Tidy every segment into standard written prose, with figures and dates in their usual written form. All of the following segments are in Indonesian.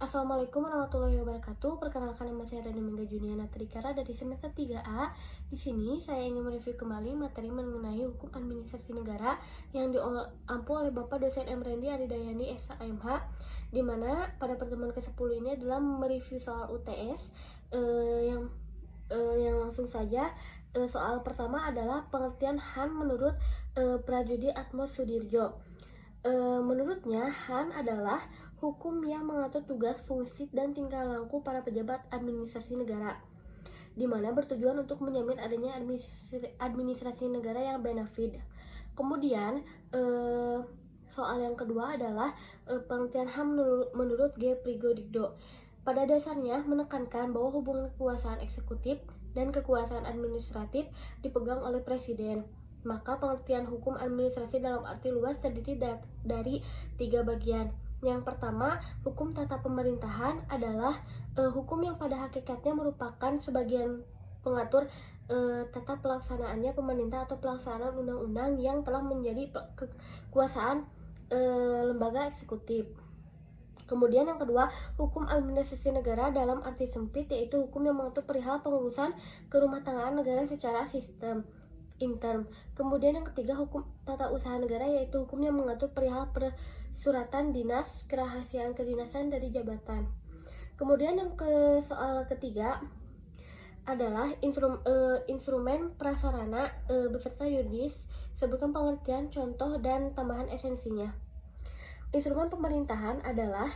Assalamualaikum warahmatullahi wabarakatuh. Perkenalkan, nama saya Rani Mingga Juniana Trikara dari semester 3A. Di sini saya ingin mereview kembali materi mengenai hukum administrasi negara yang diampu oleh Bapak dosen M. Rendi Aridayani SHMH, di mana pada pertemuan ke-10 ini adalah mereview soal UTS yang langsung saja. Soal pertama adalah pengertian HAN menurut Prajudi Atmo Sudirjo. Menurutnya, HAN adalah hukum yang mengatur tugas, fungsi, dan tingkah laku para pejabat administrasi negara, di mana bertujuan untuk menjamin adanya administrasi negara yang benefit. Kemudian, soal yang kedua adalah pengertian HAM menurut G. Prigodikdo. Pada dasarnya menekankan bahwa hubungan kekuasaan eksekutif dan kekuasaan administratif dipegang oleh presiden. Maka pengertian hukum administrasi dalam arti luas terdiri dari 3 bagian. Yang pertama, hukum tata pemerintahan adalah hukum yang pada hakikatnya merupakan sebagian pengatur tata pelaksanaannya pemerintah atau pelaksanaan undang-undang yang telah menjadi kekuasaan lembaga eksekutif. Kemudian yang kedua, hukum administrasi negara dalam arti sempit, yaitu hukum yang mengatur perihal pengurusan kerumah tanggaan negara secara sistem intern. Kemudian yang ketiga, hukum tata usaha negara, yaitu hukum yang mengatur perihal persuratan dinas, kerahasiaan kedinasan dari jabatan. Kemudian yang soal ketiga adalah instrumen prasarana beserta yuridis. Sebutkan pengertian, contoh, dan tambahan esensinya. Instrumen pemerintahan adalah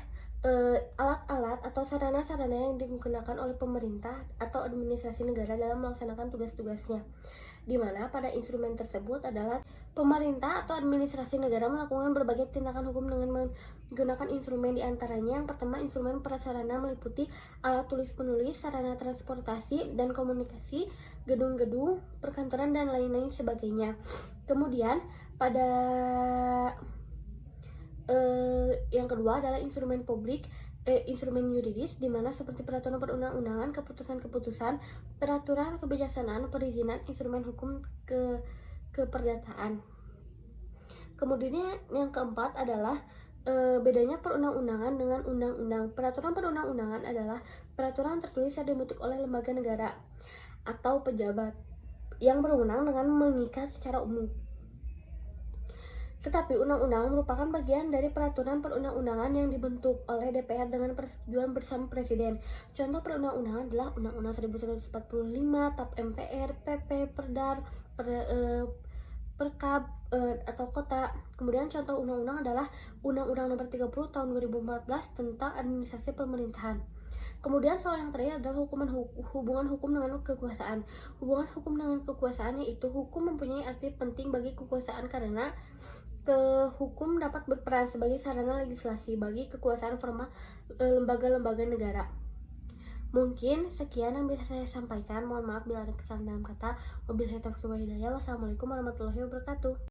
alat-alat atau sarana-sarana yang digunakan oleh pemerintah atau administrasi negara dalam melaksanakan tugas-tugasnya, di mana pada instrumen tersebut adalah pemerintah atau administrasi negara melakukan berbagai tindakan hukum dengan menggunakan instrumen. Diantaranya yang pertama, instrumen prasarana meliputi alat tulis-menulis, sarana transportasi dan komunikasi, gedung-gedung, perkantoran, dan lain-lain sebagainya. Kemudian pada yang kedua adalah instrumen publik, instrumen yuridis, di mana seperti peraturan perundang-undangan, keputusan-keputusan, peraturan kebijaksanaan, perizinan, instrumen hukum keperdataan. Kemudian yang keempat adalah bedanya perundang-undangan dengan undang-undang. Peraturan perundang-undangan adalah peraturan tertulis yang dibentuk oleh lembaga negara atau pejabat yang berwenang dengan mengikat secara umum. Tetapi undang-undang merupakan bagian dari peraturan perundang-undangan yang dibentuk oleh DPR dengan persetujuan bersama Presiden. Contoh perundang-undangan adalah Undang-Undang 1945, TAP MPR, PP, Perdar, Perkab atau Kota. Kemudian contoh undang-undang adalah Undang-Undang Nomor 30 Tahun 2014 tentang Administrasi Pemerintahan. Kemudian soal yang terakhir adalah hubungan hukum dengan kekuasaan. Hubungan hukum dengan kekuasaan yaitu hukum mempunyai arti penting bagi kekuasaan karena hukum dapat berperan sebagai sarana legislasi bagi kekuasaan formal lembaga-lembaga negara. Mungkin sekian yang bisa saya sampaikan. Mohon maaf bila ada kesalahan dalam kata. Wabillahi taufiq wal hidayah. Wassalamualaikum warahmatullahi wabarakatuh.